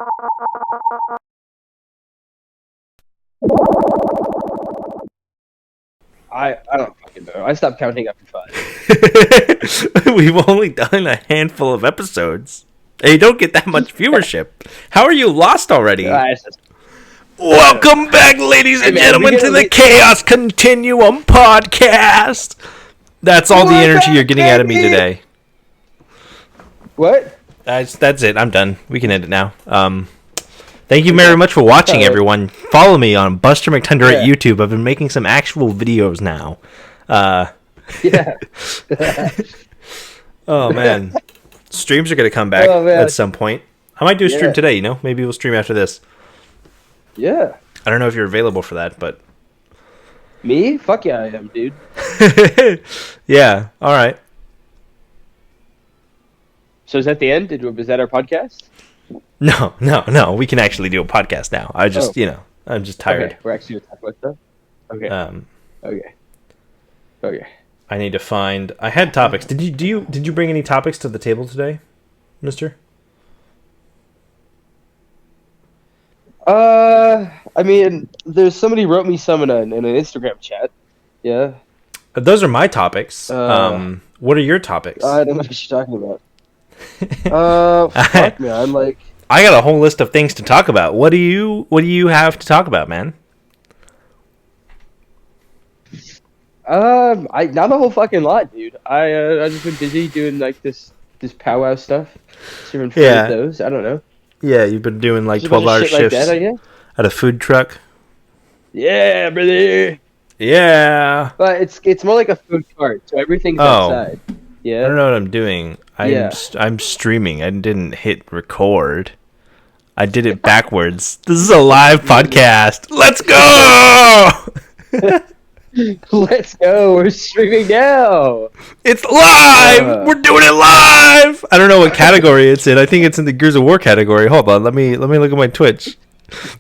I don't fucking know. I stopped counting after 5. We've only done a handful of episodes. And you don't get that much viewership. How are you lost already? Welcome back, ladies and gentlemen, to the Chaos Continuum podcast. That's all the energy you're getting out of me today. What? That's it. I'm done. We can end it now. Thank you very much for watching, everyone. Follow me on Buster McTunder at YouTube. I've been making some actual videos now. Yeah. Oh, man. Streams are going to come back at some point. I might do a stream today, Maybe we'll stream after this. Yeah. I don't know if you're available for that, but... Me? Fuck yeah, I am, dude. Yeah, all right. So is that the end? Was that our podcast? No. We can actually do a podcast now. I'm just tired. Okay, we're actually going to talk about stuff? Okay. Okay. I need to find... I had topics. Did you bring any topics to the table today, mister? I mean, there's somebody wrote me some in an Instagram chat. Yeah. Those are my topics. What are your topics? I don't know what you're talking about. Fuck, man. I got a whole list of things to talk about. What do you have to talk about, man? Not a whole fucking lot, dude. I just been busy doing this powwow stuff. Serving food at those. I don't know. Yeah, you've been doing 12-hour shifts at a food truck. Yeah, brother. Yeah. But it's more like a food cart, so everything's outside. Yeah. I don't know what I'm doing. I'm streaming. I didn't hit record. I did it backwards. This is a live podcast. Let's go! Let's go. We're streaming now. It's live. We're doing it live. I don't know what category it's in. I think it's in the Gears of War category. Hold on. Let me look at my Twitch.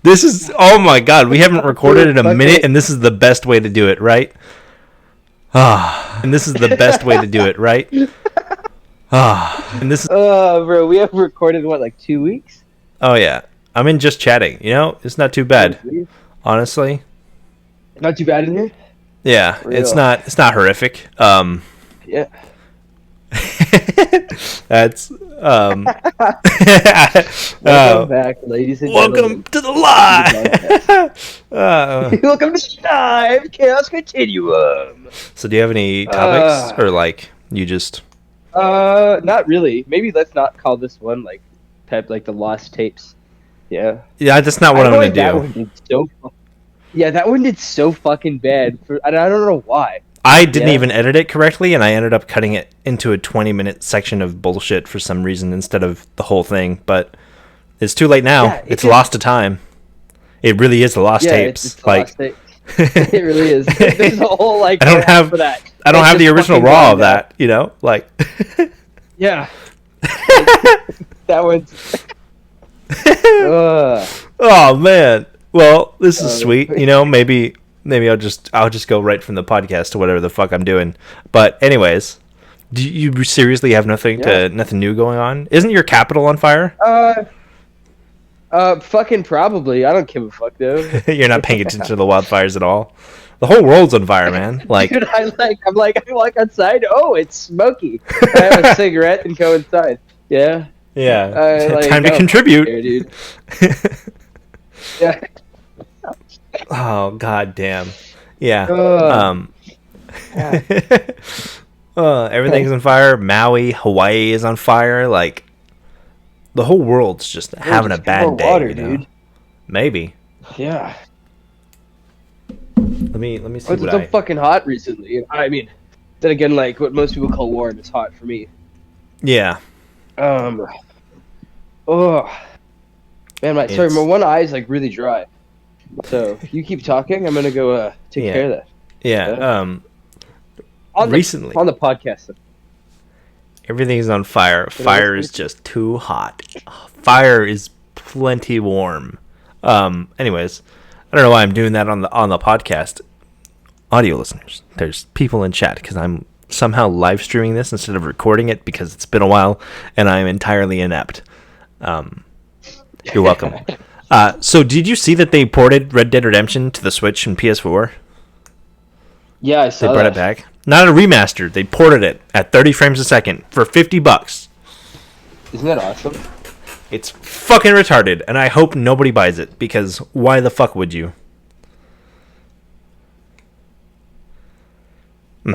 This is, oh my god, we haven't recorded in a minute, and this is the best way to do it, right? And this is the best way to do it, right? And this is... bro, we haven't recorded, 2 weeks? Oh, yeah. I'm in just chatting, It's not too bad, honestly. Not too bad in here? Yeah, it's not horrific. Yeah. That's welcome back, ladies and welcome gentlemen. To the live. Welcome to live Chaos Continuum. So do you have any topics or you just not really. Maybe let's not call this one the lost tapes. Yeah, that's not what I'm gonna do. That one did so fucking bad. I don't know why. I didn't even edit it correctly, and I ended up cutting it into a 20-minute section of bullshit for some reason instead of the whole thing. But it's too late now. Yeah, it's lost to time. It really is the lost tapes. It's lost tapes. It really is. There's a whole I don't have that. I don't have the original raw of that. Yeah. That one's. Oh man. Well, this is sweet. Maybe I'll just go right from the podcast to whatever the fuck I'm doing. But anyways, do you seriously have nothing new going on? Isn't your capital on fire? Fucking probably. I don't give a fuck though. You're not paying attention to the wildfires at all. The whole world's on fire, man. Dude, I walk outside. Oh, it's smoky. I have a cigarette and go inside. Yeah. Yeah. Time to contribute, care, dude. Yeah. Oh god damn. Yeah. Everything's on fire. Maui, Hawaii is on fire. The whole world's just having a bad day. Water, dude. Maybe. Yeah. Let me see. It's so fucking hot recently. I mean, then again, what most people call warm is hot for me. Yeah. Oh. Man, my one eye is really dry. So if you keep talking, I'm gonna go take care of that. Yeah. Recently on the podcast, everything's on fire. Fire is just too hot. Fire is plenty warm. Anyways, I don't know why I'm doing that on the podcast. Audio listeners, there's people in chat because I'm somehow live streaming this instead of recording it because it's been a while and I'm entirely inept. You're welcome. So did you see that they ported Red Dead Redemption to the Switch and PS4? Yeah, I They saw brought that. it back. Not a remaster. They ported it at 30 frames a second for $50. Isn't that awesome? It's fucking retarded, and I hope nobody buys it, because why the fuck would you?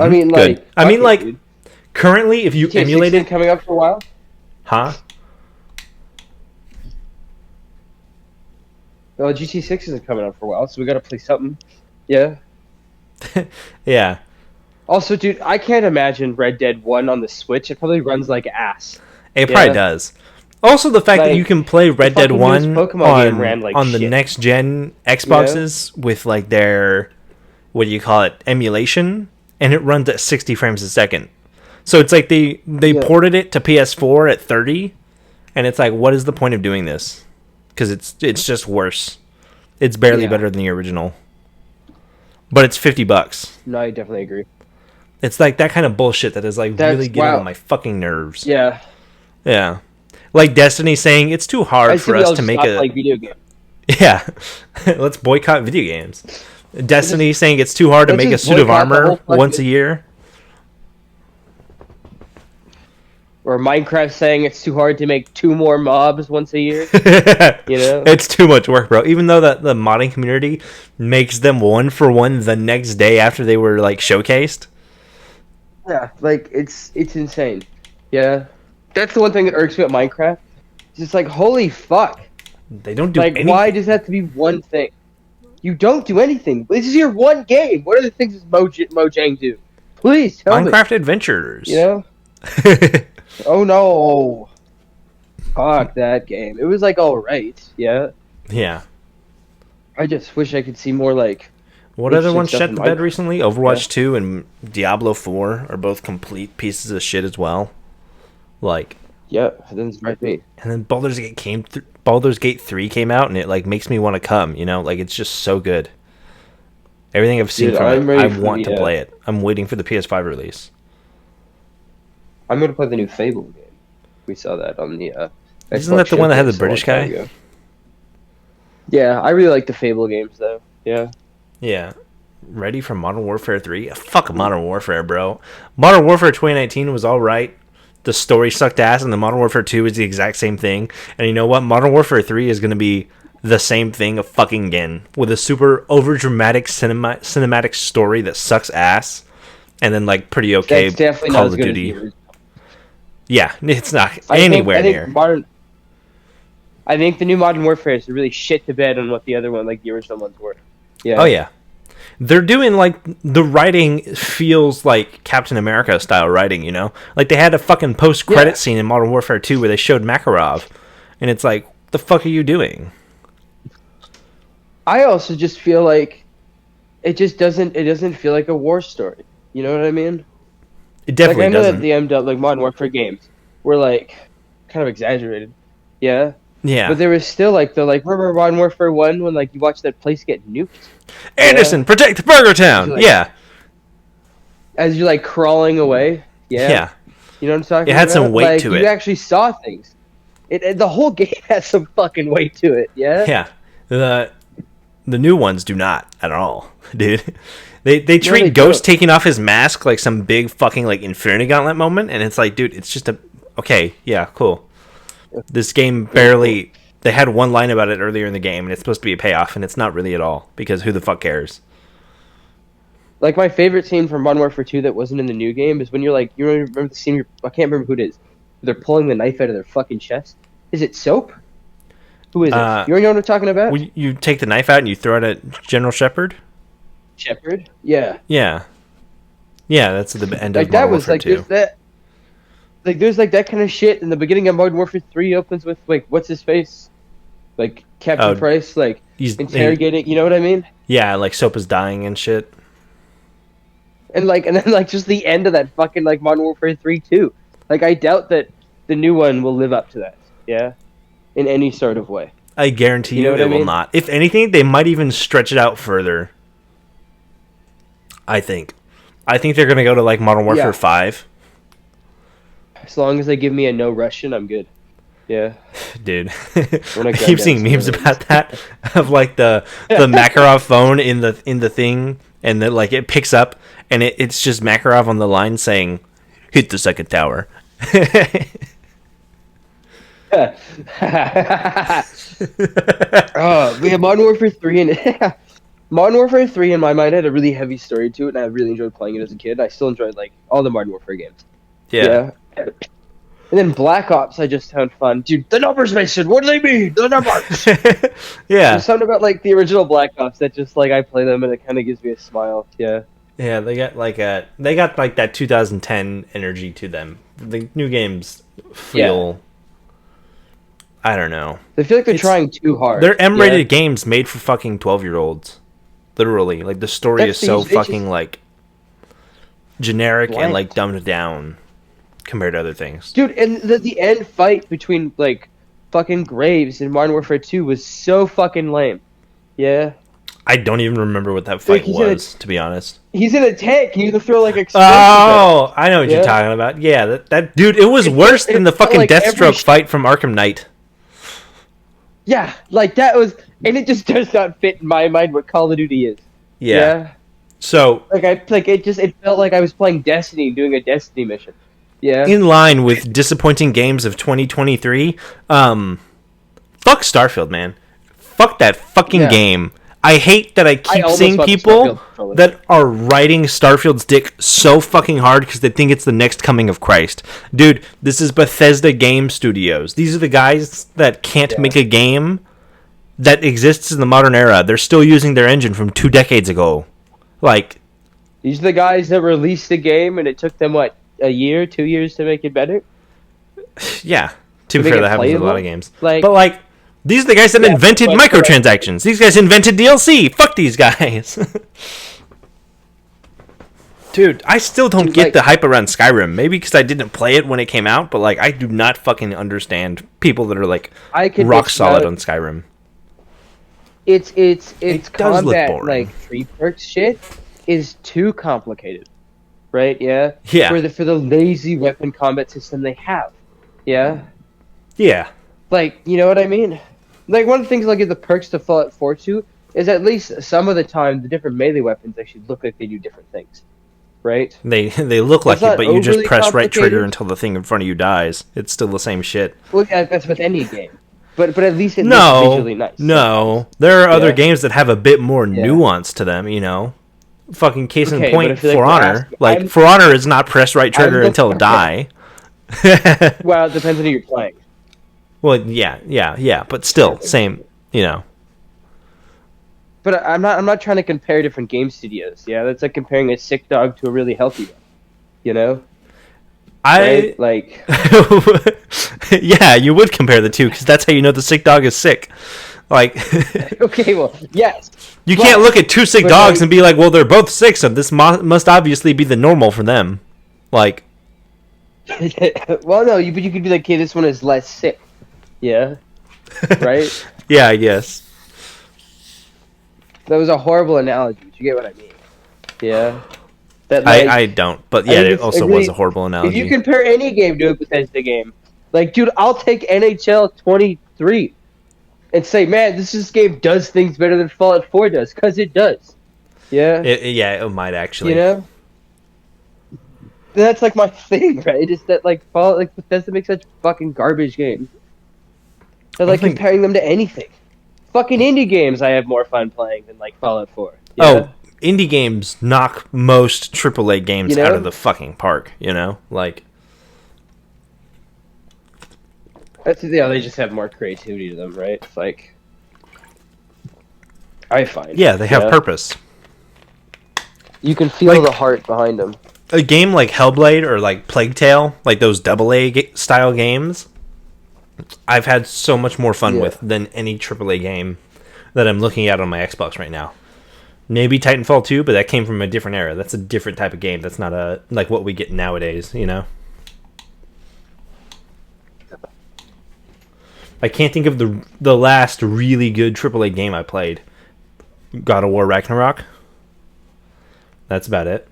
I mean, Good. like, I mean, fuck it, like, dude. currently, if you GTA 6 emulate isn't it... coming up for a while. Huh? Well, GTA 6 isn't coming up for a while, so we gotta play something. Yeah. Yeah. Also, dude, I can't imagine Red Dead 1 on the Switch. It probably runs like ass. It probably does. Also, the fact that Like, you can play Red Dead fucking 1 newest Pokemon game ran like on the shit. next gen Xboxes with like their, what do you call it, emulation, and it runs at 60 frames a second. So it's like they ported it to PS4 at 30, and it's like, what is the point of doing this? Because it's just worse. It's barely better than the original. But it's $50. No, I definitely agree. It's like that kind of bullshit that is like really getting on my fucking nerves. Yeah. Yeah. Like Destiny saying it's too hard for us to make a like video game. Yeah. Let's boycott video games. Destiny saying it's too hard to make a suit of armor once a year. Or Minecraft saying it's too hard to make 2 more mobs once a year. You know? It's too much work, bro. Even though the modding community makes them 1-for-1 the next day after they were like showcased. Yeah, like it's insane. Yeah. That's the one thing that irks me at Minecraft. It's just like, holy fuck. They don't do like, anything. Why does that have to be one thing? You don't do anything. This is your one game. What are the things does Mojang do? Please tell me. Minecraft Adventures. You know? Oh no. Fuck that game. It was like alright, yeah. Yeah. I just wish I could see more like... What other ones shut the bed recently? Overwatch 2 and Diablo 4 are both complete pieces of shit as well. Like... Yep, that doesn't surprise me. And then Baldur's Gate 3 came out, and it like makes me want to come, you know? Like, it's just so good. Everything I've seen from it, I want to play it. I'm waiting for the PS5 release. I'm going to play the new Fable game. We saw that on the... Isn't that the one that had the British guy? Yeah, I really like the Fable games, though. Yeah. Yeah. Ready for Modern Warfare 3? Fuck Modern Warfare, bro. Modern Warfare 2019 was alright. The story sucked ass, and the Modern Warfare 2 is the exact same thing. And you know what? Modern Warfare 3 is going to be the same thing fucking again. With a super over-dramatic cinematic story that sucks ass. And then, like, pretty okay Call of Duty. Yeah, it's not anywhere near. I think the new Modern Warfare is really shit to bed on what the other one, like the original ones were. Yeah. Oh, yeah. They're doing, like, the writing feels like Captain America style writing, you know? Like, they had a fucking post-credit scene in Modern Warfare 2 where they showed Makarov. And it's like, what the fuck are you doing? I also just feel like it doesn't feel like a war story. You know what I mean? It definitely doesn't. That the like Modern Warfare games were like kind of exaggerated. Yeah. Yeah. But there was still like remember Modern Warfare 1 when like you watched that place get nuked? Anderson, protect Burger Town. Like, yeah. As you're like crawling away. Yeah. Yeah. You know what I'm talking about? It had some weight to it. You actually saw things. The whole game has some fucking weight to it. Yeah. Yeah. The new ones do not at all, dude. They treat Ghost taking off his mask like some big fucking like Infinity Gauntlet moment, and it's like, dude, it's just okay, yeah, cool. This game barely. They had one line about it earlier in the game, and it's supposed to be a payoff, and it's not really at all because who the fuck cares? Like my favorite scene from Modern Warfare 2 that wasn't in the new game is when you're like, you remember the scene? I can't remember who it is. They're pulling the knife out of their fucking chest. Is it Soap? Who is it? You know what I'm talking about? You take the knife out and you throw it at General Shepard. Shepard? Yeah. Yeah. Yeah, that's the end of like that was Warfare like 2. There's like that kind of shit in the beginning of Modern Warfare 3 opens with like what's his face? Like Captain Price like interrogating, you know what I mean? Yeah, like Soap is dying and shit. And then like just the end of that fucking like Modern Warfare 3 too. Like I doubt that the new one will live up to that. Yeah. In any sort of way. I guarantee you it will not. If anything, they might even stretch it out further. I think they're gonna go to like Modern Warfare 5. As long as they give me a no Russian, I'm good. Yeah. dude. When I a gun keep seeing memes about that of like the Makarov phone in the thing, and then like it picks up and it's just Makarov on the line saying, "Hit the second tower." Yeah, Modern Warfare 3 and Modern Warfare 3 in my mind had a really heavy story to it, and I really enjoyed playing it as a kid. I still enjoyed like all the Modern Warfare games. Yeah. And then Black Ops I just found fun. Dude, the numbers mentioned, what do they mean? The numbers. Yeah. There's something about like the original Black Ops that just like I play them and it kind of gives me a smile. Yeah. Yeah, they got like that 2010 energy to them. The new games feel I don't know. They feel like they're trying too hard. They're M-rated games made for fucking 12-year-olds. Literally, like the story is so fucking like generic and like dumbed down compared to other things. Dude, and the end fight between like fucking Graves and Modern Warfare 2 was so fucking lame. Yeah. I don't even remember what that fight was, to be honest. He's in a tank. You can throw like explosives. Oh, I know what you're talking about. Yeah, that dude. It was worse than the fucking like Deathstroke fight from Arkham Knight. Yeah, like that was, and it just does not fit in my mind what Call of Duty is. Yeah. So it felt like I was playing Destiny, doing a Destiny mission. Yeah. In line with disappointing games of 2023, fuck Starfield, man. Fuck that fucking game. I hate that I keep seeing people that are riding Starfield's dick so fucking hard because they think it's the next coming of Christ. Dude, this is Bethesda Game Studios. These are the guys that can't make a game that exists in the modern era. They're still using their engine from 2 decades ago. Like, these are the guys that released the game and it took them, what, a year, 2 years to make it better? Yeah. To be fair, that happens with a lot of games. But, like, these are the guys that invented microtransactions. These guys invented DLC. Fuck these guys. Dude, I still don't get the hype around Skyrim. Maybe because I didn't play it when it came out, but like I do not fucking understand people that are like rock solid on Skyrim. It's combat like free perks shit is too complicated. Right? Yeah. Yeah. For the lazy weapon combat system they have. Yeah. Yeah. Like, you know what I mean? Like, one of the things I'll give the perks to Fallout 4 to is at least some of the time the different melee weapons actually look like they do different things. Right? They look like it, but you just press right trigger until the thing in front of you dies. It's still the same shit. Well, yeah, that's with any game. But at least it looks visually nice. No. There are other games that have a bit more nuance to them, you know? Fucking case in point, For Honor. Like, For Honor is not press right trigger until die. Well, it depends on who you're playing. Well, yeah, but still, same, you know. But I'm not trying to compare different game studios. Yeah, that's like comparing a sick dog to a really healthy one. You know. Right? Like. Yeah, you would compare the two because that's how you know the sick dog is sick. Like. Okay, well, yes. You can't look at two sick dogs and be like, well, they're both sick, so this must obviously be the normal for them. Like. Well, no, but you could be like, okay, this one is less sick. Yeah. Right? Yeah, I guess. That was a horrible analogy. Do you get what I mean? Yeah. That, like, I don't, but yeah, it also was a horrible analogy. If you compare any game to a Bethesda game, like, dude, I'll take NHL 23 and say, man, this game does things better than Fallout 4 does, because it does. Yeah? It might actually. You know? That's, like, my thing, right? It's that, like, Fallout, like, Bethesda makes such fucking garbage games. They're, like, comparing them to anything. Fucking indie games I have more fun playing than, like, Fallout 4. Oh, indie games knock most AAA games out of the fucking park, you know? Like... they just have more creativity to them, right? It's like... I find. Yeah, they have purpose. You can feel the heart behind them. A game like Hellblade or like Plague Tale, like those AA style games, I've had so much more fun with than any AAA game that I'm looking at on my Xbox right now. Maybe Titanfall 2, but that came from a different era. That's a different type of game. That's not like what we get nowadays, you know? I can't think of the last really good AAA game I played. God of War Ragnarok. That's about it.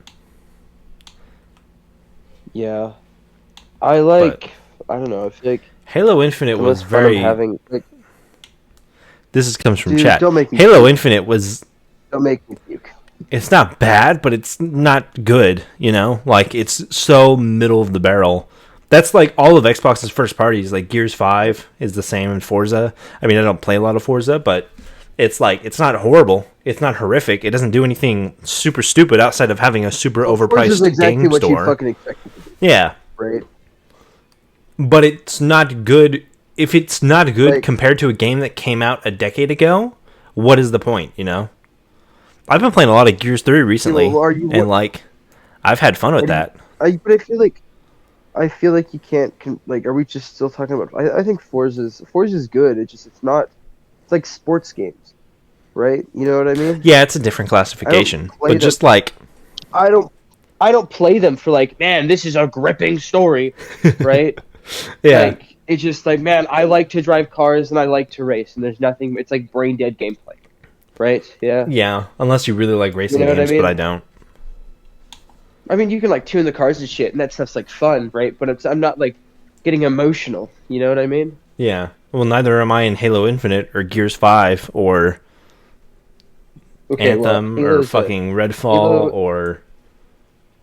Yeah. I don't know, I feel like Halo Infinite The was most fun I'm very. having, like, Comes from dude, chat. don't make me Halo puke. Infinite was. Don't make me puke. It's not bad, but it's not good. You know, like it's so middle of the barrel. That's like all of Xbox's first parties. Like Gears 5 is the same in Forza. I mean, I don't play a lot of Forza, but it's like it's not horrible. It's not horrific. It doesn't do anything super stupid outside of having a super Well, Forza is overpriced exactly game what you store. fucking expect it to be, Yeah, right? but it's not good. If it's not good Like, compared to a game that came out a decade ago, what is the point? You know, I've been playing a lot of Gears 3 recently, well, are you and what? like I've had fun with What do you? that. But I feel like you can't. Like, are we just still talking about? I think Forza's good. It's not. It's like sports games, right? You know what I mean? Yeah, it's a different I don't classification, play but them. just like I don't. I don't play them for like, man, this is a gripping story, right? yeah, Like, it's just like, man, I like to drive cars and I like to race, and there's nothing. It's like brain dead gameplay, right? Yeah. yeah. Unless you really like You racing know what I games, but mean? I don't. I mean, you can like tune the cars and shit, and that stuff's like fun, right? But I'm not like getting emotional. You know what I mean? Yeah. Well, neither am I in Halo Infinite or Gears 5 or Okay, well, Anthem or Halo's a fucking Redfall Halo. or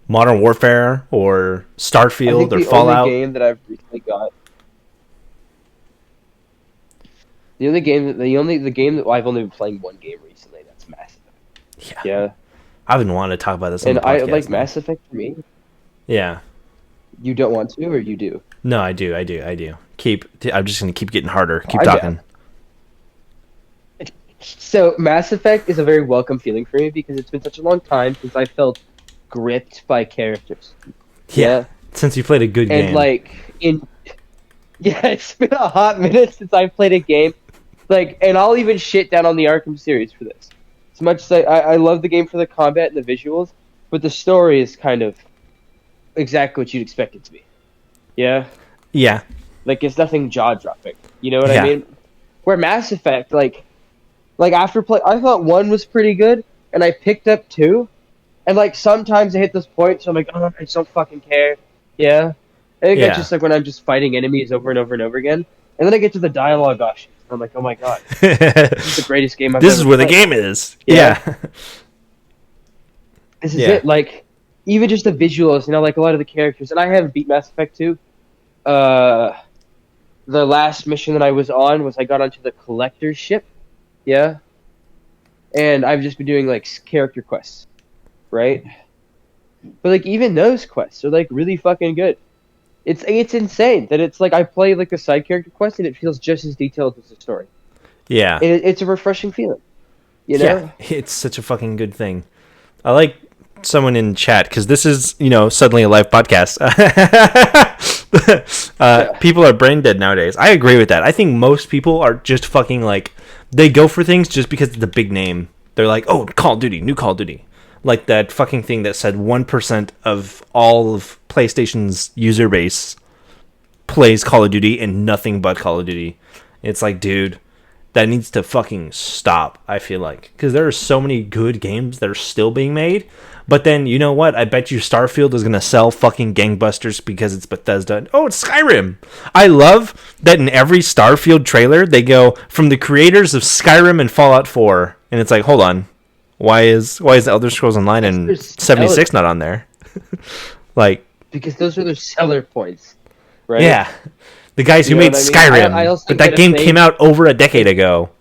Modern Warfare or I Starfield think or the only Fallout. game that I've recently got, the game that well, I've only been playing one game recently. That's Mass Effect. Yeah. Yeah, I've been wanting to talk about this on and the I podcast like now. Mass Effect for me. Yeah. You don't want to, or you do? No, I do. I'm just going to keep getting harder. Keep I talking. So Mass Effect is a very welcome feeling for me because it's been such a long time since I felt gripped by characters. Yeah. Since you played a good And game. like in yeah, it's been a hot minute since I played a game. Like, and I'll even shit down on the Arkham series for this. As much as I love the game for the combat and the visuals, but the story is kind of exactly what you'd expect it to be. Yeah? Yeah. Like, it's nothing jaw-dropping. You know what Yeah. I mean? Where Mass Effect, like after play, I thought 1 was pretty good, and I picked up 2, and like sometimes I hit this point, so I'm like, oh, I just don't fucking care. Yeah? I think Yeah. that's just like when I'm just fighting enemies over and over and over again. And then I get to the dialogue options, and I'm like, oh my god, this is the greatest game I've This ever is where the played. game is. Yeah. Yeah. This is Yeah. it. Like, even just the visuals, you know, like a lot of the characters. And I haven't beat Mass Effect 2. The last mission that I was on was I got onto the collector's ship. Yeah. And I've just been doing, like, character quests. Right? But, like, even those quests are, like, really fucking good. It's insane that it's, like, I play, like, a side character quest and it feels just as detailed as the story. Yeah. And it's a refreshing feeling. You know? Yeah. It's such a fucking good thing. I like someone in chat because this is, suddenly a live podcast. People are brain dead nowadays. I agree with that. I think most people are just fucking like, they go for things just because it's the big name. They're like, oh, Call of Duty, new Call of Duty. Like that fucking thing that said 1% of all of PlayStation's user base plays Call of Duty and nothing but Call of Duty. It's like, dude, that needs to fucking stop, I feel like. Because there are so many good games that are still being made. But then, you know what? I bet you Starfield is going to sell fucking gangbusters because it's Bethesda. Oh, it's Skyrim. I love that in every Starfield trailer, they go from the creators of Skyrim and Fallout 4. And it's like, hold on. Why is Elder Scrolls Online and 76 not on there? Like, because those are their seller points. Right? yeah. The guys who You know made what I mean? Skyrim. I also But think that that game if they- came out over a decade ago.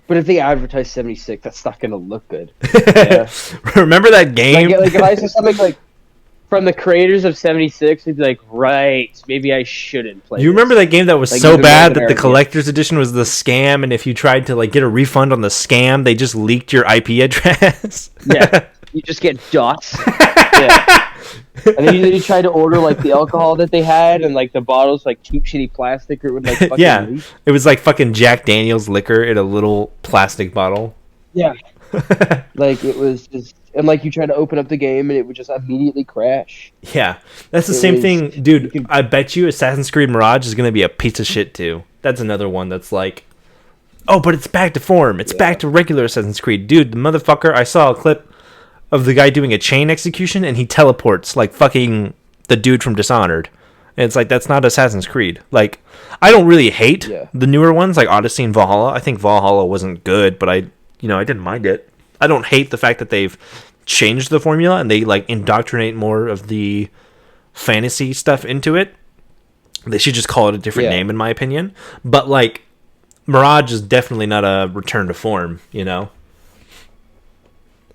But if they advertise 76, that's not going to look good. Yeah. Remember that game? Like if I saw something like from the creators of 76, I'd be like, right, maybe I shouldn't play. You remember that game that was Like, so even bad more that the than collector's edition was the scam, and if you tried to like get a refund on the scam, they just leaked your IP address? Yeah, you just get dots. Yeah. And then you try to order like the alcohol that they had, and like the bottles like cheap shitty plastic, or it would like fucking Yeah. leak. It was like fucking Jack Daniel's liquor in a little plastic bottle. Yeah, like it was just, and like you try to open up the game and it would just immediately crash. Yeah, that's the It same was- thing, you dude. could- I bet you Assassin's Creed Mirage is gonna be a piece of shit too. That's another one that's like, oh, but it's back to form. It's back to regular Assassin's Creed, dude. The motherfucker. I saw a clip of the guy doing a chain execution, and he teleports like fucking the dude from Dishonored. And it's like, that's not Assassin's Creed. Like, I don't really hate Yeah. the newer ones, like Odyssey and Valhalla. I think Valhalla wasn't good, but I didn't mind it. I don't hate the fact that they've changed the formula and they like indoctrinate more of the fantasy stuff into it. They should just call it a different name, in my opinion. But like, Mirage is definitely not a return to form, you know?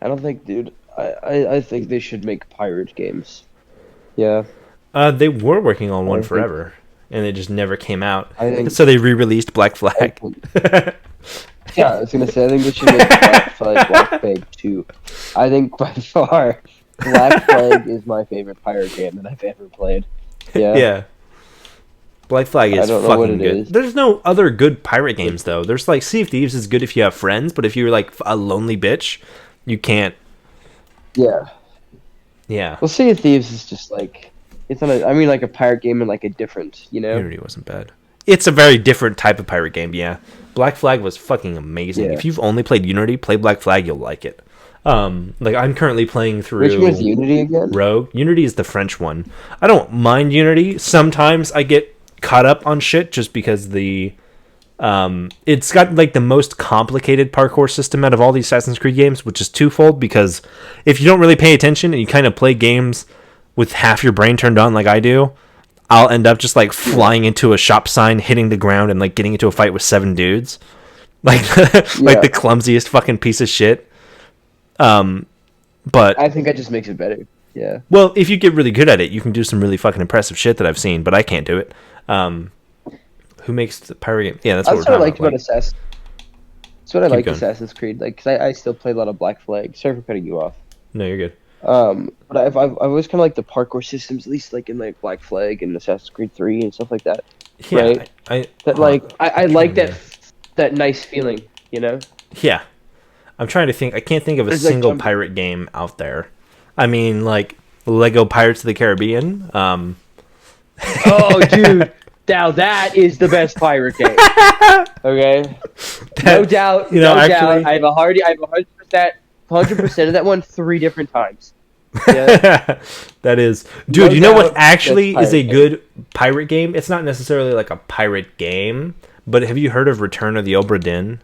I don't think, dude. I think they should make pirate games. Yeah. They were working on one I think- forever, and it just never came out. I think- So they re-released Black Flag. Yeah, I was gonna say I think they should make Black Flag 2. I think by far Black Flag is my favorite pirate game that I've ever played. Yeah. Yeah. Black Flag is don't know what fucking it good. is. There's no other good pirate games though. There's like Sea of Thieves is good if you have friends, but if you're like a lonely bitch, you can't. Yeah. Yeah. Well, Sea of Thieves is just like it's not. I mean, like a pirate game in like a different, you know. Unity wasn't bad. It's a very different type of pirate game, yeah. Black Flag was fucking amazing. Yeah. If you've only played Unity, play Black Flag, you'll like it. Like I'm currently playing through Which one is Unity again? Rogue. Unity is the French one. I don't mind Unity. Sometimes I get caught up on shit just because it's got like the most complicated parkour system out of all the Assassin's Creed games, which is twofold because if you don't really pay attention and you kind of play games with half your brain turned on like I do, I'll end up just like flying into a shop sign, hitting the ground, and like getting into a fight with 7 dudes. Like like the clumsiest fucking piece of shit. But I think that just makes it better. Yeah. well, if you get really good at it, you can do some really fucking impressive shit that I've seen, but I can't do it. Who makes the pirate game? Yeah, that's what That's we're what I talking liked about about. Assassin's. That's what I liked going. Assassin's Creed. Like, 'cause I still play a lot of Black Flag. Sorry for cutting you off. No, you're good. But I've always kind of like the parkour systems, at least like in like Black Flag and Assassin's Creed 3 and stuff like that. Yeah, Right. I like that nice feeling, you know. Yeah, I'm trying to think. I can't think of a There's, like, single pirate game out there. I mean, like Lego Pirates of the Caribbean. Oh, dude, now that is the best pirate game. Okay, no doubt. you know, no actually- doubt. I have a 100% of that one 3 different times. Yeah. That is, dude. No You know what doubt actually that's is a pirate good pirate game? It's not necessarily like a pirate game, but have you heard of Return of the Obra Dinn?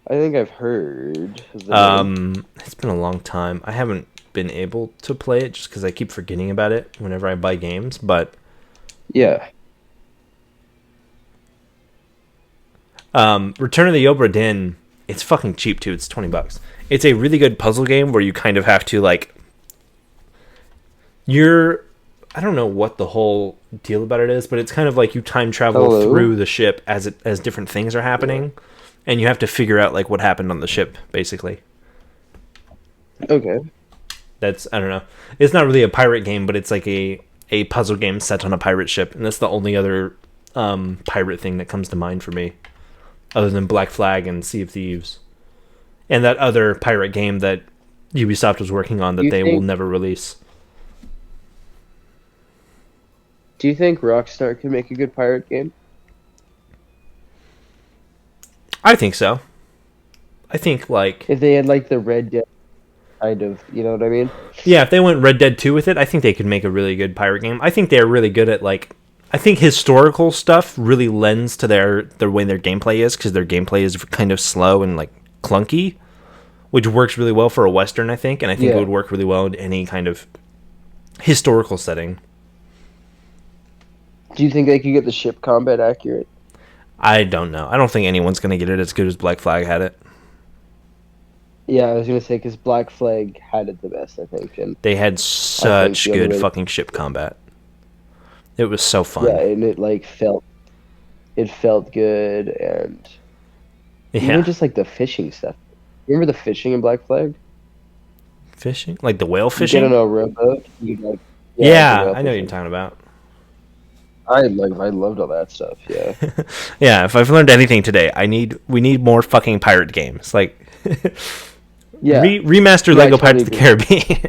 I think I've heard. Of the name. It's been a long time. I haven't been able to play it just because I keep forgetting about it whenever I buy games. But Yeah. Return of the Obra Dinn, it's fucking cheap too. It's $20. It's a really good puzzle game where you kind of have to like. I don't know what the whole deal about it is, but it's kind of like you time travel through the ship as different things are happening, and you have to figure out like what happened on the ship, basically. Okay. I don't know. It's not really a pirate game, but it's like a puzzle game set on a pirate ship, and that's the only other pirate thing that comes to mind for me, other than Black Flag and Sea of Thieves, and that other pirate game that Ubisoft was working on that will never release. Do you think Rockstar can make a good pirate game? I think so. I think like If they had like the Red Dead kind of, you know what I mean? yeah, if they went Red Dead 2 with it, I think they could make a really good pirate game. I think they're really good at like I think historical stuff really lends to their way their gameplay is because their gameplay is kind of slow and like clunky, which works really well for a Western, I think, and I think it would work really well in any kind of historical setting. Do you think they could get the ship combat accurate? I don't know. I don't think anyone's going to get it as good as Black Flag had it. Yeah, I was gonna say because Black Flag had it the best, I think. And They had such the good other way- fucking ship combat. It was so fun. yeah, and it like felt good, and even just like the fishing stuff. Remember the fishing in Black Flag? Fishing? Like the whale You fishing? get on a rowboat. You like Yeah, whale I know what you're fishing. talking about. I loved all that stuff. Yeah. Yeah, if I've learned anything today, we need more fucking pirate games. Like Yeah. remaster Yeah, I Lego Pirates of the Caribbean.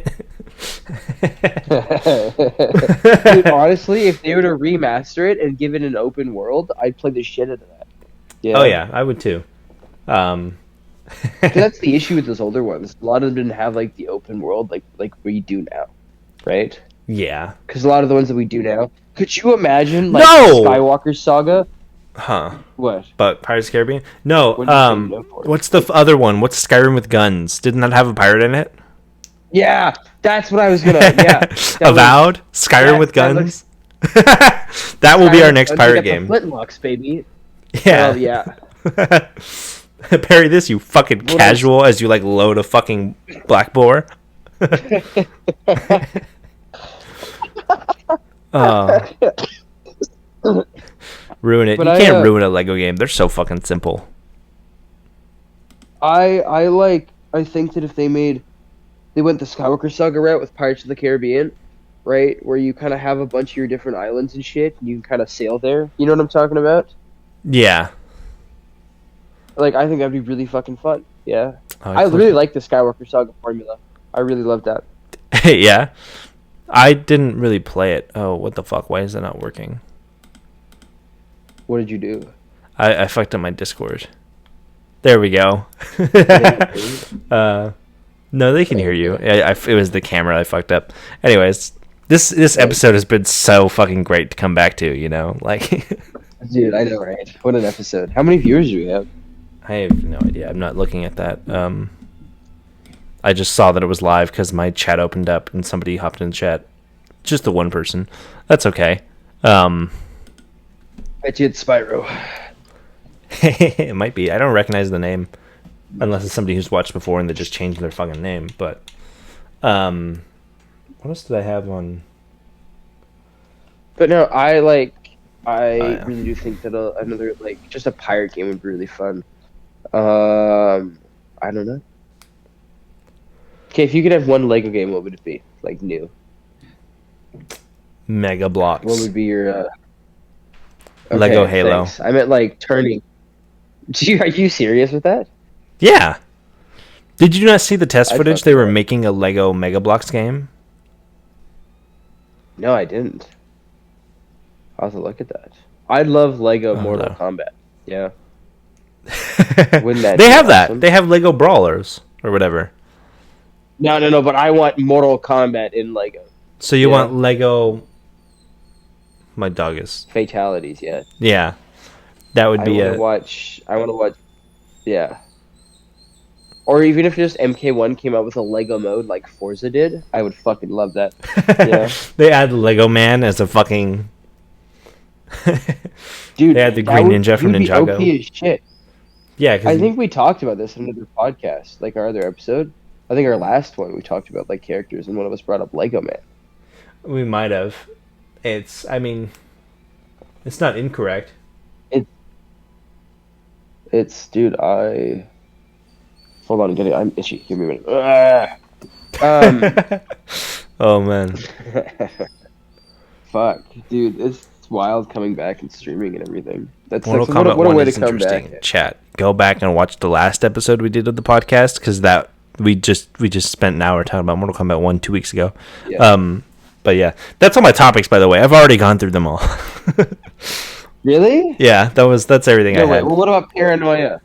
Dude, honestly, if they were to remaster it and give it an open world, I'd play the shit out of that. Yeah. Oh yeah, I would too. 'Cause that's the issue with those older ones. A lot of them didn't have like the open world like we do now, right? Yeah. Because a lot of the ones that we do now. Could you imagine, like, No! Skywalker Saga? Huh. What? But Pirates of the Caribbean? No, What did you say no for? what's the other one? What's Skyrim with guns? Didn't that have a pirate in it? Yeah, that's what I was gonna. Yeah, Avowed? Skyrim with guns? That will be our next pirate game. Flintlocks, baby. Yeah. Well, yeah. Parry this, you fucking casual, as you like load a fucking black boar. Ruin it. But you can't ruin a Lego game. They're so fucking simple. I think that if they went the Skywalker Saga route with Pirates of the Caribbean, right, where you kind of have a bunch of your different islands and shit, and you can kind of sail there. You know what I'm talking about? Yeah. Like, I think that'd be really fucking fun. Yeah. Oh, I really like the Skywalker Saga formula. I really love that. Yeah. I didn't really play it. Oh, what the fuck? Why is that not working? What did you do? I fucked up my Discord. There we go. No, they can hear you. It was the camera I fucked up. Anyways, this episode has been so fucking great to come back to, you know? Like, dude, I know, right? What an episode. How many viewers do we have? I have no idea. I'm not looking at that. I just saw that it was live because my chat opened up and somebody hopped in chat. Just the one person. That's okay. I did Spyro. It might be. I don't recognize the name unless it's somebody who's watched before and they just changed their fucking name. But what else did I have on? But no, I really do think that another just a pirate game would be really fun. I don't know. Okay, if you could have one Lego game, what would it be? Like new. Mega Blocks. What would be your Lego Halo? Thanks. I meant like turning. Are you serious with that? Yeah. Did you not see the test footage? They were making a Lego Mega Blocks game. No, I didn't. I'll have to look at that. I'd love Lego Mortal Kombat. Yeah. Wouldn't that? They have awesome? that. They have Lego Brawlers or whatever. No. But I want Mortal Kombat in Lego. So you want Lego? My dog is fatalities. Yeah. Yeah, that would be I want to watch. Yeah. Or even if just MK1 came out with a Lego mode like Forza did, I would fucking love that. Yeah. They add Lego Man as a fucking. Dude, they had the Green Ninja from Ninjago. OP as shit. Yeah, I think we talked about this in another podcast, like our other episode. I think our last one we talked about like characters, and one of us brought up Lego Man. We might have. It's not incorrect. It's dude. Hold on, I'm itchy. Give me a minute. Oh man. Fuck, dude, it's wild coming back and streaming and everything. That's Mortal Kombat what a way is to come interesting. back. Chat. Go back and watch the last episode we did of the podcast because that we just spent an hour talking about Mortal Kombat 1 2 weeks ago. Yeah. But yeah, that's all my topics. By the way, I've already gone through them all. Really? Yeah, that's everything I had. Well, what about paranoia?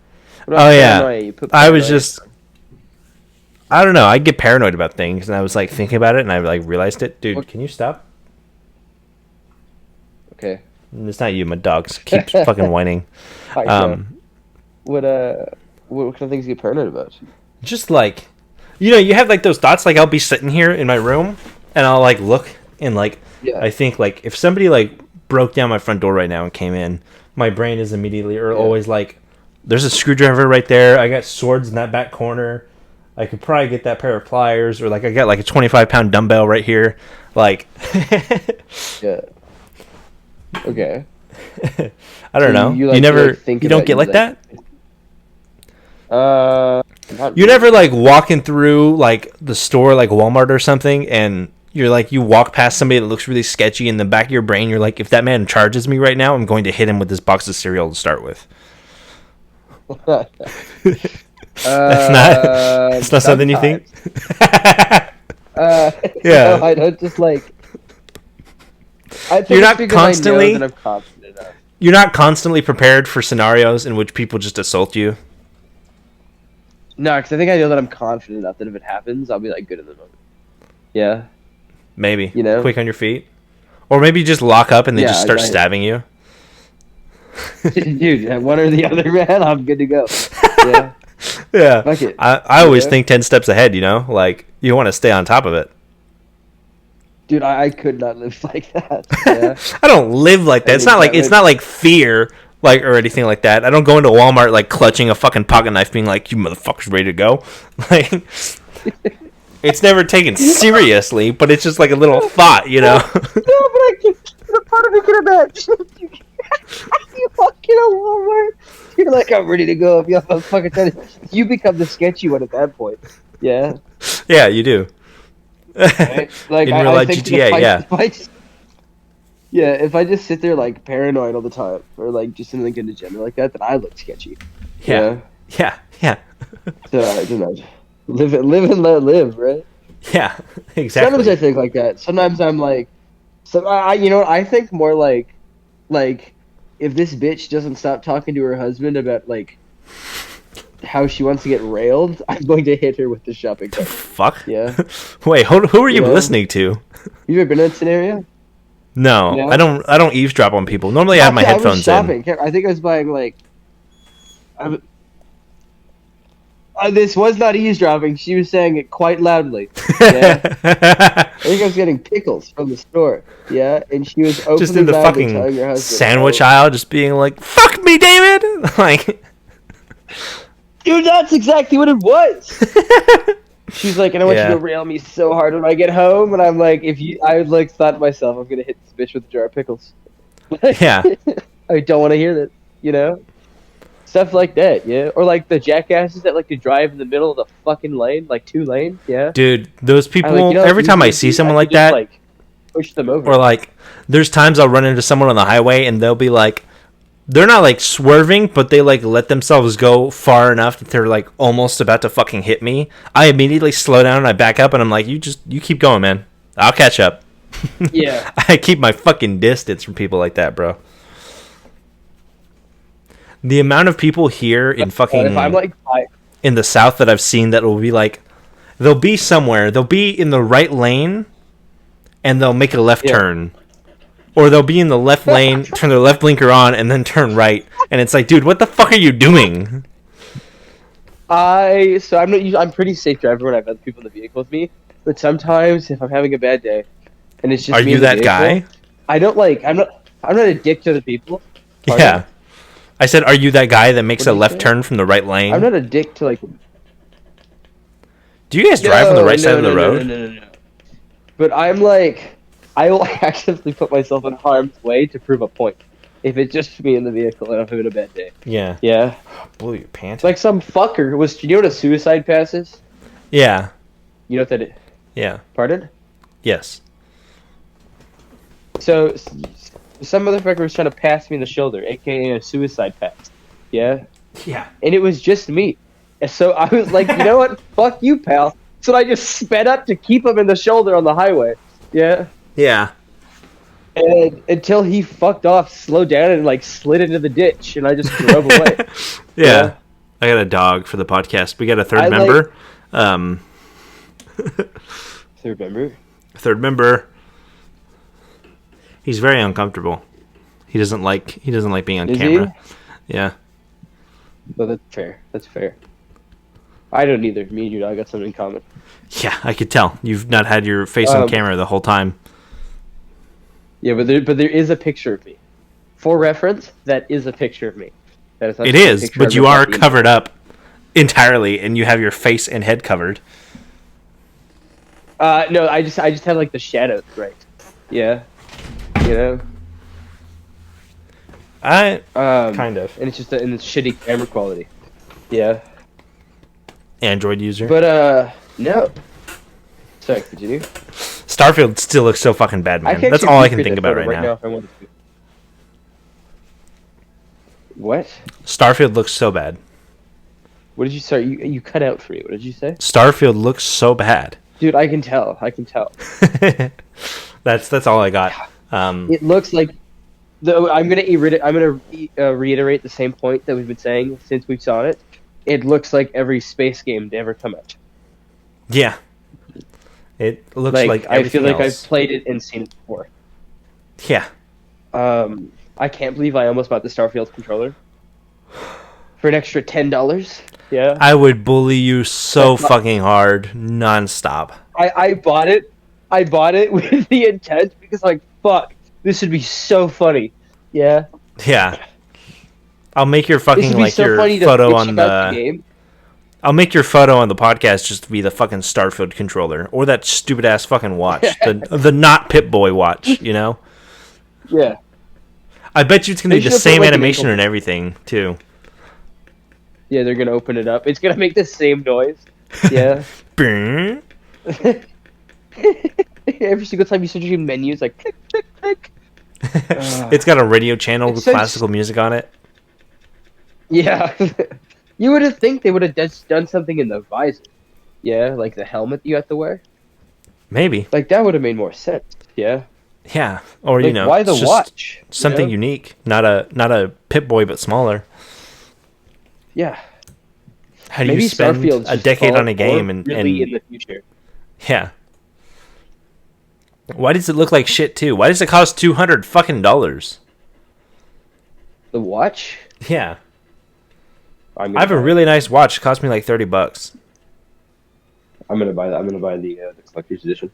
Yeah, I was just. I don't know. I get paranoid about things, and I was like thinking about it, and I like realized it. Dude, Can you stop? Okay. It's not you. My dog keeps fucking whining. What kind of things do you get paranoid about? Just like, you have like those thoughts. Like I'll be sitting here in my room, and I'll like look and like I think like if somebody like broke down my front door right now and came in, my brain is immediately always like, there's a screwdriver right there. I got swords in that back corner. I could probably get that pair of pliers, or like I got like a 25-pound dumbbell right here. Like, yeah. Okay. I don't know. You don't get like that? You never like walking through like the store, like Walmart or something, and you're like, you walk past somebody that looks really sketchy. In the back of your brain, you're like, if that man charges me right now, I'm going to hit him with this box of cereal to start with. It's not something you think. Yeah. No, I don't just like. You're not constantly. You're not constantly prepared for scenarios in which people just assault you. No, because I think I know that I'm confident enough that if it happens, I'll be like good in the moment. Yeah. Maybe. You know? Quick on your feet. Or maybe just lock up and they Yeah, just start stabbing you. Dude, one or the other, man. I'm good to go. Yeah. Yeah. Fuck it. I always think 10 steps ahead, you know? Like, you want to stay on top of it. Dude, I could not live like that. Yeah. I don't live like that. I It's think not like that it's would- not like fear, like, or anything like that. I don't go into Walmart like clutching a fucking pocket knife, being like, "You motherfuckers ready to go?" Like, it's never taken seriously, but it's just like a little thought, you know. No, but I can. The part of me can imagine. You walk in a Walmart. You're like, I'm ready to go. If you have a fucking tennis, you become the sketchy one at that point. Yeah. Yeah, you do. Right? Like In real life think GTA, yeah. If I just sit there like paranoid all the time, or like just in like in the gender like that, then I look sketchy. Yeah. Yeah. So I don't know. Live and let live, right? Yeah, exactly. Sometimes I think like that. Sometimes I'm like, you know what? I think more like if this bitch doesn't stop talking to her husband about like how she wants to get railed, I'm going to hit her with the shopping cart. Fuck. Yeah. Wait, who are you Yeah. listening to? You ever been in that scenario? No, Yeah. I don't eavesdrop on people. Normally, I have my Actually, headphones I was shopping. I think I was buying like. This was not eavesdropping. She was saying it quite loudly. Yeah. I think I was getting pickles from the store. Yeah, and she was openly just in the loudly telling her fucking husband, sandwich "Oh, aisle, just being like, "Fuck me, David!" Like, dude, that's exactly what it was. She's like, and I want Yeah. you to rail me so hard when I get home, and I'm like, I like thought to myself, I'm gonna hit this bitch with a jar of pickles. Yeah. I don't want to hear that, you know. Stuff like that, yeah, or like the jackasses that like to drive in the middle of the fucking lane, like 2 lanes, yeah. dude, those people. I, like, you know, every time I usually see someone could like just, that, like, push them over. or like, there's times I'll run into someone on the highway and they'll be like, they're not like swerving, but they like let themselves go far enough that they're like almost about to fucking hit me. I immediately slow down and I back up and I'm like, you keep going, man. I'll catch up. Yeah. I keep my fucking distance from people like that, bro. The amount of people here in fucking If I'm like, in the South that I've seen that will be like, they'll be somewhere, they'll be in the right lane, and they'll make a left turn, or they'll be in the left lane, turn their left blinker on, and then turn right, and it's like, dude, what the fuck are you doing? I'm pretty safe driver when I have other people in the vehicle with me, but sometimes if I'm having a bad day, and it's just Are me you in the that vehicle, guy? I don't like. I'm not a dick to the people. Pardon? Yeah. I said, are you that guy that makes What a did you left say? turn from the right lane? I'm not a dick to like. Do you guys drive on the right side of the road? No. But I'm like, I will actively put myself in harm's way to prove a point. If it's just me in the vehicle and I'm having a bad day. Yeah. Yeah. Blew your pants. It's like some fucker who was. You know what a suicide pass is? Yeah. You know what that is? Yeah. Pardon? Yes. So, some motherfucker was trying to pass me in the shoulder, aka a suicide pass. Yeah? Yeah. And it was just me. And so I was like, you know what? Fuck you, pal. So I just sped up to keep him in the shoulder on the highway. Yeah? Yeah. And until he fucked off, slowed down, and like slid into the ditch, and I just drove away. Yeah. I got a dog for the podcast. We got a third member. Third member? Third member. He's very uncomfortable. He doesn't like being on Is camera. Yeah. Well, that's fair. That's fair. I don't either. Me and your dog got something in common. Yeah, I could tell. You've not had your face on camera the whole time. Yeah, but there is a picture of me. For reference, that is a picture of me. That is not It just a is, picture but of you me are talking. covered up entirely, and you have your face and head covered. No, I just have like the shadows, right? Yeah. You know? Kind of. And it's just in this shitty camera quality. Yeah. Android user. But, no. Sorry, continue. Starfield still looks so fucking bad, man. That's all I can think about right now. If I wanted to. What? Starfield looks so bad. What did you say? You cut out for me. What did you say? Starfield looks so bad. Dude, I can tell. I can tell. That's all I got. It looks like I'm gonna reiterate the same point that we've been saying since we saw it. It looks like every space game to ever come out. Yeah. It looks like I feel everything like else. I've played it and seen it before. Yeah. I can't believe I almost bought the Starfield controller for an extra $10. Yeah. I would bully you so That's not, fucking hard, nonstop. I bought it. I bought it with the intent because like fuck, this would be so funny. Yeah. Yeah. I'll make your This fucking would be like so your funny to photo bitch on about the the. game. I'll make your photo on the podcast just to be the fucking Starfield controller or that stupid ass fucking watch, the not Pip-Boy watch. You know. Yeah. I bet you it's gonna They be the should put, same like, an animation ankle- and everything too. Yeah, they're gonna open it up. It's gonna make the same noise. Yeah. Brrr. Every single time you switch your menu, it's like click, click, click. It's got a radio channel It's with so classical music on it. Yeah. You would have think they would have done something in the visor. Yeah, like the helmet you have to wear. Maybe. Like that would have made more sense. Yeah. Yeah. Or Like, you know, why the it's just watch? something You know? unique, not a Pip-Boy but smaller. Yeah. How do Maybe you spend Starfield's a just decade on a falling game forward and really in the future. yeah? Why does it look like shit too? Why does it cost $200 fucking dollars? The watch? Yeah, I'm I have a buy it. really nice watch. It cost me like $30. I'm gonna buy that. I'm gonna buy the collector's edition.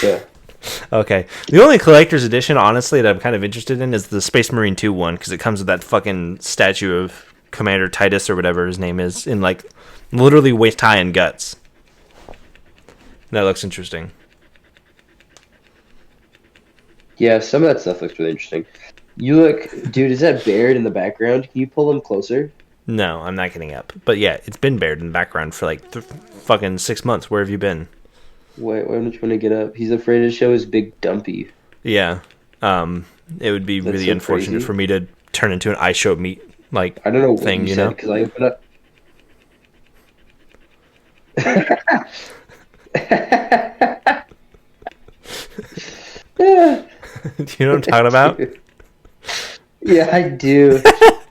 Yeah. Okay, the only collector's edition, honestly, that I'm kind of interested in is the Space Marine 2 one because it comes with that fucking statue of Commander Titus or whatever his name is in like literally waist high and guts. That looks interesting. Yeah, some of that stuff looks really interesting. You look, dude. Is that Baird in the background? Can you pull him closer? No, I'm not getting up. But yeah, it's been bared in the background for like fucking 6 months. Where have you been? Wait, why don't you want to get up? He's afraid to show his big dumpy. Yeah. It would be That's really so unfortunate crazy. for me to turn into an iShow meat like I don't know what thing, you you said know? because I opened up. Yeah. Do you know what I'm talking about? Yeah, I do.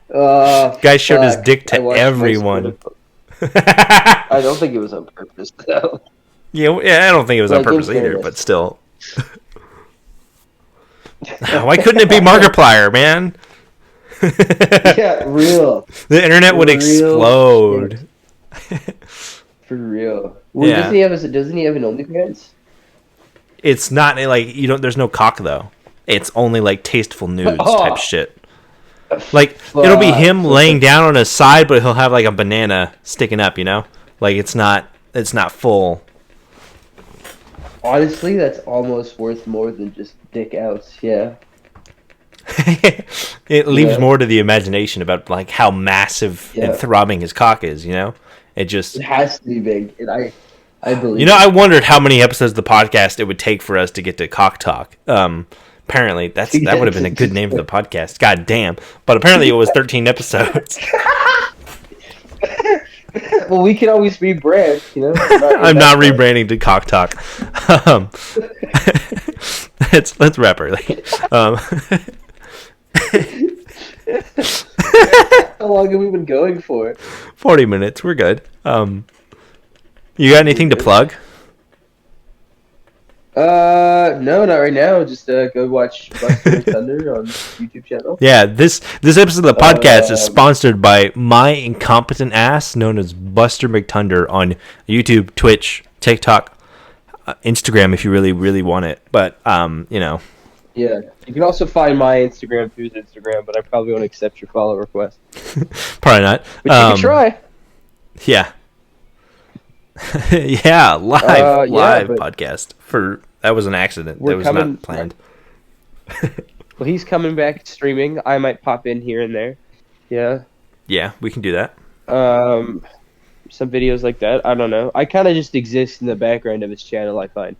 Guy showed his Fuck. dick I to watched everyone. I don't think it was on purpose though. Yeah, I don't think it was on Like, purpose in either, fairness. but still. Why couldn't it be Markiplier, man? Yeah, real. The internet would Real explode. For real. Well, Yeah. doesn't he have an OnlyFans? It's not like you don't. There's no cock though. It's only like tasteful nudes Oh. type shit. Like it'll be him Fuck. laying down on his side, but he'll have like a banana sticking up. You know, like it's not full. Honestly, that's almost worth more than just dick outs. Yeah. It leaves Yeah. more to the imagination about like how massive Yeah. and throbbing his cock is. You know, it just. It has to be big, and I believe. You know, I wondered how many episodes of the podcast it would take for us to get to cock talk. Apparently, that would have been a good name for the podcast. God damn! But apparently, it was 13 episodes. Well, we can always rebrand. You know. I'm not rebranding to cock talk. Um, let's wrap early. How long have we been going for? 40 minutes. We're good. You got anything to plug? No, not right now. Just go watch Buster Thunder on YouTube channel. Yeah, this episode of the podcast is sponsored by my incompetent ass, known as Buster McTunder, on YouTube, Twitch, TikTok, Instagram, if you really, really want it. But you know, Yeah, you can also find my Instagram through his Instagram, but I probably won't accept your follow request. probably not. But you can try. Yeah. Yeah, live but podcast that was an accident. we're That was coming- not planned. Well, he's coming back streaming. I might pop in here and there. Yeah. Yeah, we can do that. Some videos like that. I don't know. I kind of just exist in the background of his channel, I find.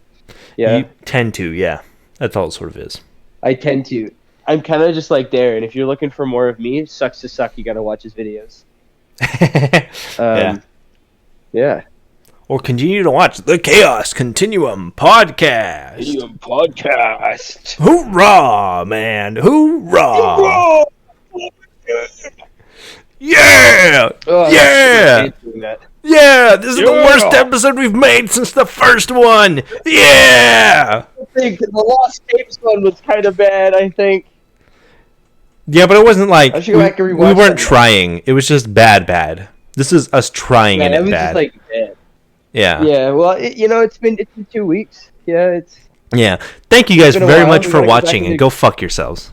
Yeah. You tend to, yeah. That's all it sort of is. I tend to. I'm kind of just like there, and if you're looking for more of me, sucks to suck, you gotta watch his videos. Yeah. Yeah. Or continue to watch the Chaos Continuum podcast. Podcast. Hoorah, man. Hoorah. Yeah. Oh, Yeah. I hate doing that. Yeah, this is the worst episode we've made since the first one. Yeah. I think the Lost Tapes one was kind of bad. I think. Yeah, but it wasn't like I should go back and we rewatch weren't that. It was just bad. This is us trying Yeah, and it it was bad. just like bad. Yeah. Yeah. Well, it's been 2 weeks. Yeah, it's. Yeah. Thank you guys It's been a very while. much We for gotta go back watching, and and go fuck yourselves.